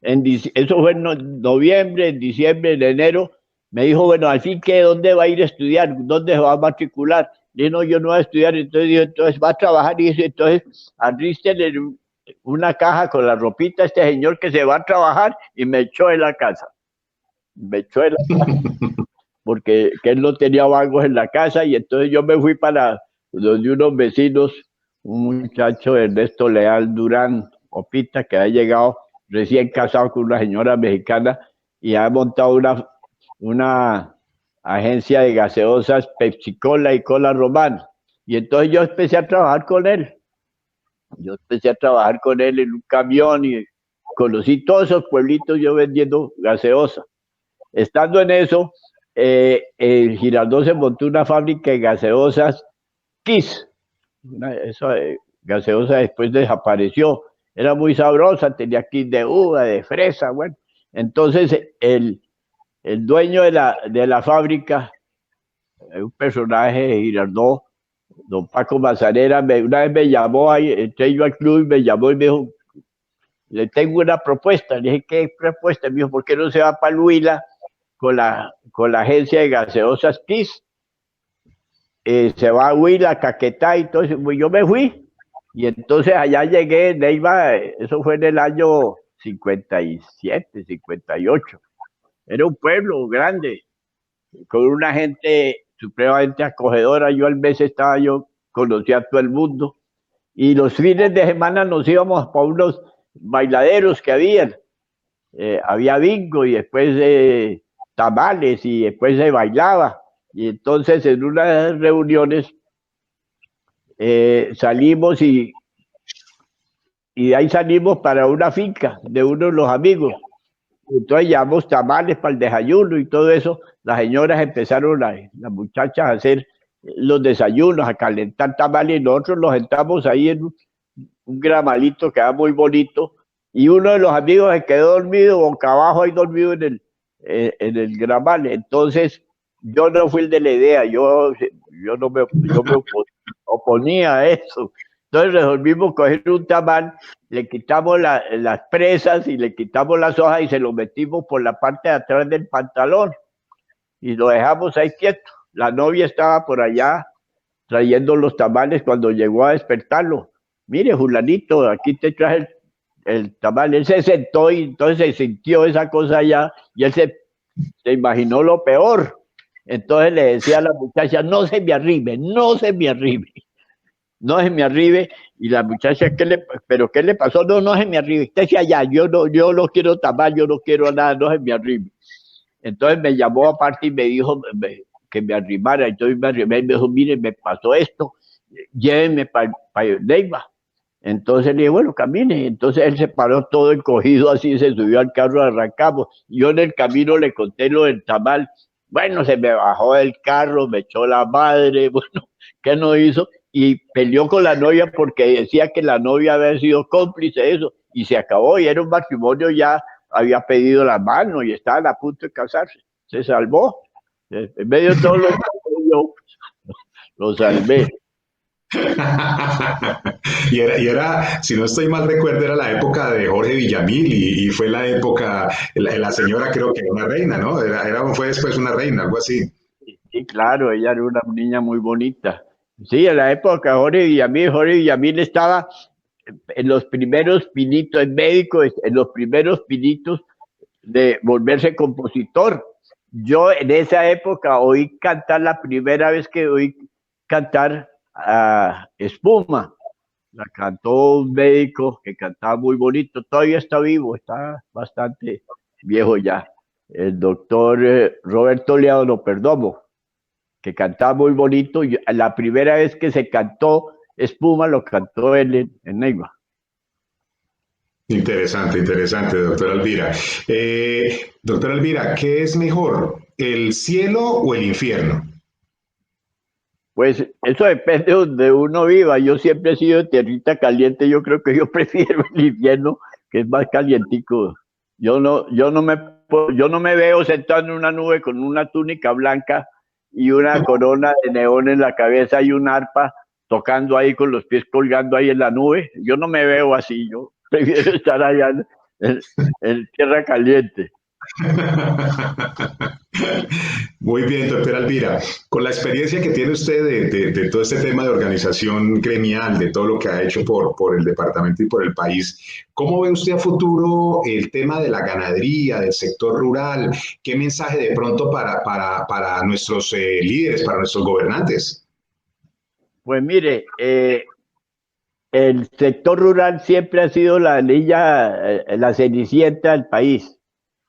Eso fue en noviembre, en diciembre, en enero. Me dijo, bueno, al fin, ¿qué? ¿Dónde va a ir a estudiar? ¿Dónde se va a matricular? Le dije, no, yo no voy a estudiar. Entonces dijo, entonces va a trabajar. Y dice, entonces, arrístele una caja con la ropita a este señor que se va a trabajar, y me echó en la casa. Me echó en la casa porque que él no tenía vagos en la casa, y entonces yo me fui para donde unos vecinos, un muchacho Ernesto Leal Durán, Opita, que ha llegado recién casado con una señora mexicana y ha montado una agencia de gaseosas Pepsi Cola y Cola Román. Y entonces yo empecé a trabajar con él. Yo empecé a trabajar con él en un camión y conocí todos esos pueblitos yo vendiendo gaseosas. Estando en eso, en Girardot se montó una fábrica de gaseosas Kiss. Esa gaseosa después desapareció. Era muy sabrosa, tenía Kiss de uva, de fresa, bueno. Entonces, el dueño de la fábrica, un personaje Girardot, don Paco Mazanera, una vez me llamó, ahí, entré yo al club y me llamó y me dijo, le tengo una propuesta. Le dije, ¿qué propuesta? Me dijo, ¿por qué no se va para el Huila con la agencia de gaseosas Kiss? Se va a Huila, Caquetá, y todo eso. Pues yo me fui. Y entonces allá llegué, Neiva, eso fue en el año 57, 58. Era un pueblo grande, con una gente supremamente acogedora. Yo al mes estaba, yo conocía a todo el mundo. Y los fines de semana nos íbamos para unos bailaderos que habían. Había bingo y después tamales y después se bailaba. Y entonces en unas reuniones salimos y de ahí salimos para una finca de uno de los amigos. Entonces llevamos tamales para el desayuno y todo eso. Las señoras empezaron, las muchachas, a hacer los desayunos, a calentar tamales, y nosotros los sentamos ahí en un gramalito que era muy bonito, y uno de los amigos se quedó dormido, boca abajo ahí dormido en el gramal. Entonces yo no fui el de la idea, yo me oponía a eso. Entonces resolvimos coger un tamal, le quitamos las presas y le quitamos las hojas y se lo metimos por la parte de atrás del pantalón y lo dejamos ahí quieto. La novia estaba por allá trayendo los tamales cuando llegó a despertarlo. Mire, Julanito, aquí te traje el tamal. Él se sentó y entonces se sintió esa cosa allá y él se imaginó lo peor. Entonces le decía a la muchacha, no se me arribe, no se me arribe. No se me arribe, y la muchacha, ¿pero qué le pasó? No, no se me arribe, usted decía allá, yo no quiero tamal, yo no quiero nada, no se me arribe. Entonces me llamó aparte y me dijo que me arrimara, entonces me arrimé y me dijo, mire, me pasó esto, llévenme para Neiva. Entonces le dije, bueno, camine. Entonces él se paró todo encogido así, se subió al carro, arrancamos. Yo en el camino le conté lo del tamal. Bueno, se me bajó del carro, me echó la madre, bueno, ¿qué no hizo? Y peleó con la novia porque decía que la novia había sido cómplice de eso, y se acabó, y era un matrimonio, ya había pedido la mano y estaban a punto de casarse. Se salvó. En medio de todos los yo lo salvé. Si no estoy mal recuerdo, era la época de Jorge Villamil y fue la época, la señora creo que era una reina, ¿no? Fue después una reina, algo así. Sí, claro, ella era una niña muy bonita. Sí, en la época Jorge Villamil estaba en los primeros pinitos, en médico, en los primeros pinitos de volverse compositor. Yo en esa época oí cantar, la primera vez que oí cantar a Espuma. La cantó un médico que cantaba muy bonito, todavía está vivo, está bastante viejo ya. El doctor Roberto Leado Perdomo, que cantaba muy bonito. Y la primera vez que se cantó Espuma lo cantó él en Neiva. Interesante, interesante, doctora Elvira. Doctora Elvira, ¿qué es mejor, el cielo o el infierno? Pues eso depende de donde uno viva. Yo siempre he sido de tierrita caliente. Yo creo que yo prefiero el invierno, que es más calientico. Yo no me veo sentado en una nube con una túnica blanca y una corona de neón en la cabeza y un arpa tocando ahí con los pies colgando ahí en la nube. Yo no me veo así. Yo prefiero estar allá en tierra caliente. Muy bien, doctora Elvira. Con la experiencia que tiene usted de todo este tema de organización gremial, de todo lo que ha hecho por el departamento y por el país, ¿cómo ve usted a futuro el tema de la ganadería, del sector rural? ¿Qué mensaje de pronto para nuestros líderes, para nuestros gobernantes? Pues mire, el sector rural siempre ha sido la niña, la cenicienta del país.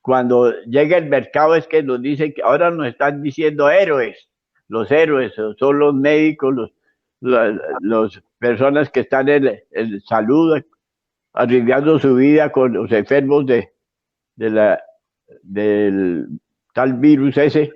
Cuando llega el mercado es que nos dicen que ahora nos están diciendo héroes. Los héroes son los médicos, los personas que están en salud, arriesgando su vida con los enfermos del tal virus ese,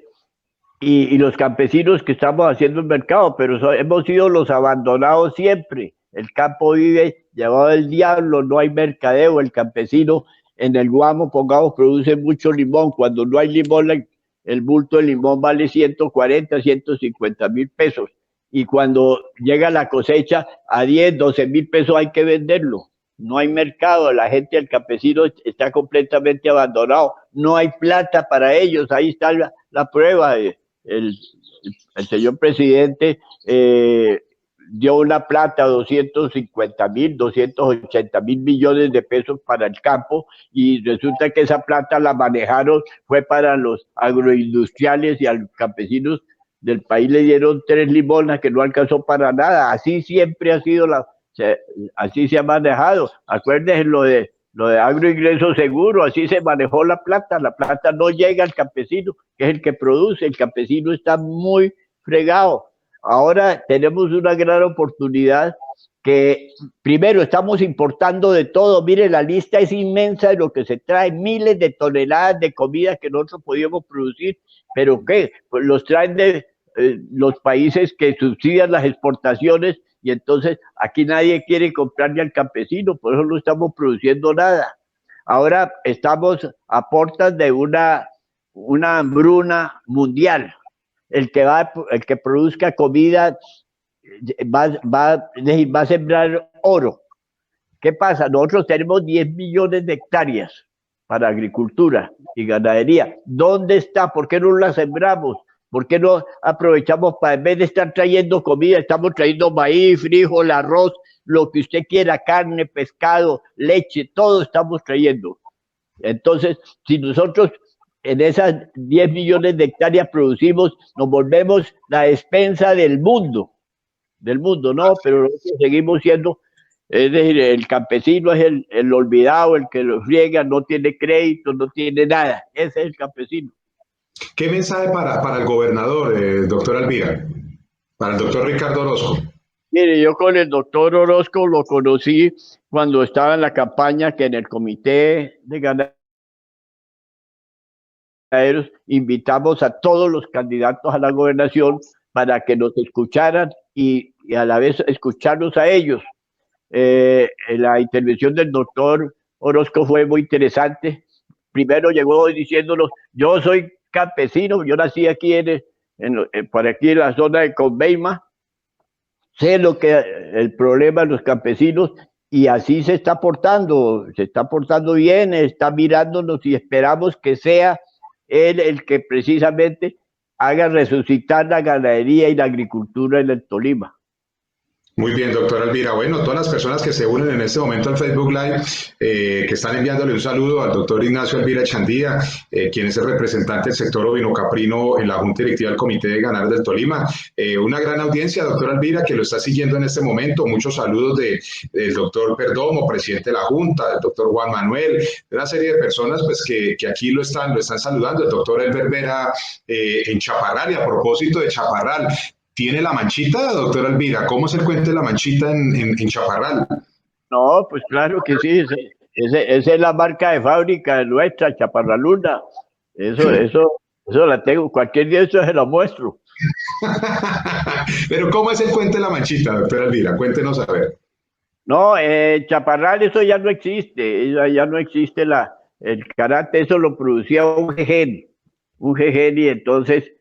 y los campesinos que estamos haciendo el mercado, pero hemos sido los abandonados siempre. El campo vive llevado del diablo, no hay mercadeo, el campesino en el Guamo, pongamos, producen mucho limón. Cuando no hay limón, el bulto de limón vale 140, 150 mil pesos. Y cuando llega la cosecha a 10, 12 mil pesos hay que venderlo. No hay mercado, la gente, el campesino está completamente abandonado. No hay plata para ellos, ahí está la prueba. El señor presidente dio una plata, 250.000, 280.000 millones de pesos para el campo, y resulta que esa plata la manejaron, fue para los agroindustriales, y a los campesinos del país le dieron 3 limonas que no alcanzó para nada. Así siempre ha sido así se ha manejado. Acuérdense lo de agroingreso seguro, así se manejó la plata no llega al campesino, que es el que produce, el campesino está muy fregado. Ahora tenemos una gran oportunidad que primero estamos importando de todo. Mire, la lista es inmensa de lo que se trae, miles de toneladas de comida que nosotros podíamos producir, pero ¿qué? Pues los traen de los países que subsidian las exportaciones, y entonces aquí nadie quiere comprarle al campesino, por eso no estamos produciendo nada. Ahora estamos a puertas de una hambruna mundial. El que produzca comida va a sembrar oro. ¿Qué pasa? Nosotros tenemos 10 millones de hectáreas para agricultura y ganadería. ¿Dónde está? ¿Por qué no la sembramos? ¿Por qué no aprovechamos para, en vez de estar trayendo comida, estamos trayendo maíz, frijol, arroz, lo que usted quiera, carne, pescado, leche, todo estamos trayendo? Entonces, si nosotros en esas 10 millones de hectáreas producimos, nos volvemos la despensa del mundo, no, pero nosotros seguimos siendo, es decir, el campesino es el olvidado, el que lo friega, no tiene crédito, no tiene nada, ese es el campesino. ¿Qué mensaje para el gobernador, doctor Alvira? Para el doctor Ricardo Orozco. Mire, yo con el doctor Orozco lo conocí cuando estaba en la campaña, que en el comité de ganaderos invitamos a todos los candidatos a la gobernación para que nos escucharan y a la vez escucharnos a ellos. La intervención del doctor Orozco fue muy interesante. Primero llegó diciéndonos: yo soy campesino, yo nací aquí por aquí en la zona de Conveima, sé lo que el problema de los campesinos, y así se está portando bien, está mirándonos, y esperamos que sea él el que precisamente haga resucitar la ganadería y la agricultura en el Tolima. Muy bien, doctor Alvira. Bueno, todas las personas que se unen en este momento al Facebook Live, que están enviándole un saludo al doctor Ignacio Alvira Echandía, quien es el representante del sector ovino-caprino en la Junta Directiva del Comité de Ganaderos del Tolima. Una gran audiencia, doctor Alvira, que lo está siguiendo en este momento. Muchos saludos del doctor Perdomo, presidente de la Junta, del doctor Juan Manuel, de una serie de personas pues, que aquí lo están saludando. El doctor Elber Vera en Chaparral, y a propósito de Chaparral, ¿tiene la manchita, doctor Alvira? ¿Cómo es el cuento de la manchita en Chaparral? No, pues claro que sí. Esa es la marca de fábrica nuestra, Chaparraluna. Eso la tengo. Cualquier día eso se lo muestro. Pero ¿cómo es el cuento de la manchita, doctor Alvira? Cuéntenos a ver. No, Chaparral, eso ya no existe. Ya no existe el karate. Eso lo producía un jejen, y entonces...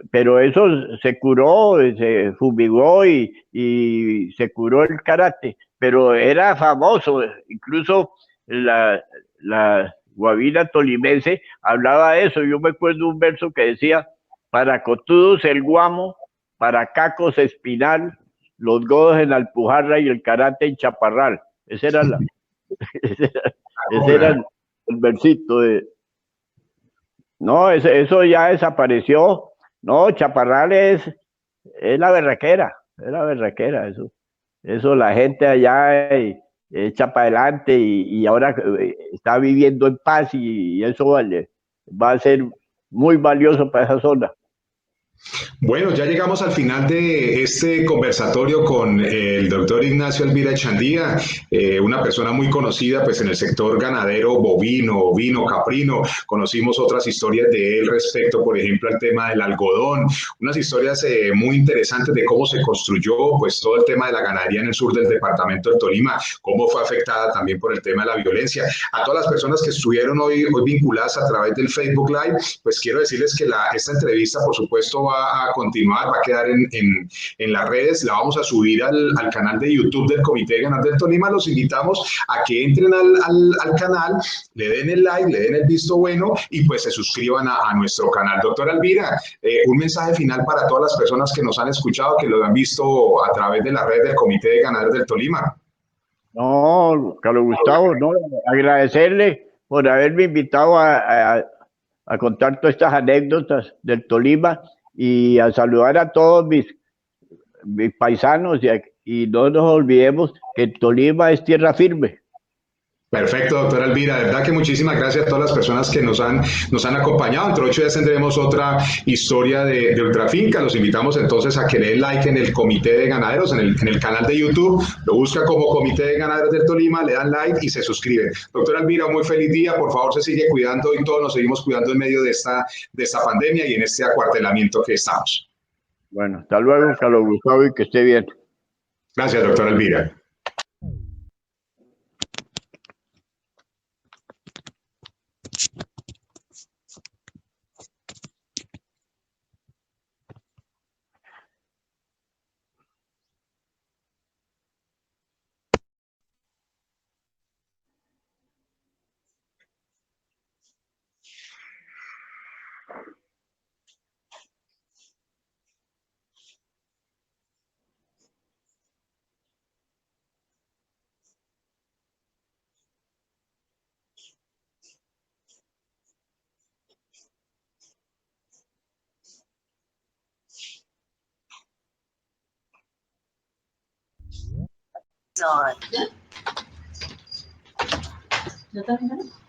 pero eso se curó, se fumigó y se curó el karate, pero era famoso. Incluso la guabina tolimense hablaba de eso. Yo me acuerdo un verso que decía: para cotudos el guamo, para cacos espinal, los godos en Alpujarra y el karate en Chaparral. Ese era el versito de... No, eso ya desapareció. No, Chaparral es la berraquera, eso la gente allá echa para adelante, y ahora está viviendo en paz, y eso va a ser muy valioso para esa zona. Bueno, ya llegamos al final de este conversatorio con el doctor Ignacio Elvira Echandía, una persona muy conocida pues, en el sector ganadero, bovino, ovino, caprino. Conocimos otras historias de él respecto, por ejemplo, al tema del algodón, unas historias muy interesantes de cómo se construyó pues, todo el tema de la ganadería en el sur del departamento del Tolima, cómo fue afectada también por el tema de la violencia. A todas las personas que estuvieron hoy vinculadas a través del Facebook Live, pues quiero decirles que esta entrevista, por supuesto, va a continuar, va a quedar en las redes, la vamos a subir al canal de YouTube del Comité de Ganaderos del Tolima. Los invitamos a que entren al canal, le den el like, le den el visto bueno y pues se suscriban a nuestro canal. Doctora Elvira, un mensaje final para todas las personas que nos han escuchado, que lo han visto a través de la red del Comité de Ganaderos del Tolima. No, Carlos Gustavo, no, agradecerle por haberme invitado a contar todas estas anécdotas del Tolima y a saludar a todos mis paisanos y no nos olvidemos que Tolima es tierra firme. Perfecto, doctora Elvira. De verdad que muchísimas gracias a todas las personas que nos han acompañado. Entre 8 días tendremos otra historia de Ultrafinca. Los invitamos entonces a que le den like en el Comité de Ganaderos, en el canal de YouTube. Lo busca como Comité de Ganaderos del Tolima, le dan like y se suscriben. Doctora Elvira, muy feliz día. Por favor, se sigue cuidando y todos nos seguimos cuidando en medio de esta pandemia y en este acuartelamiento que estamos. Bueno, hasta luego, Carlos Gustavo, y que esté bien. Gracias, doctora Elvira. On. ¿No terminaron?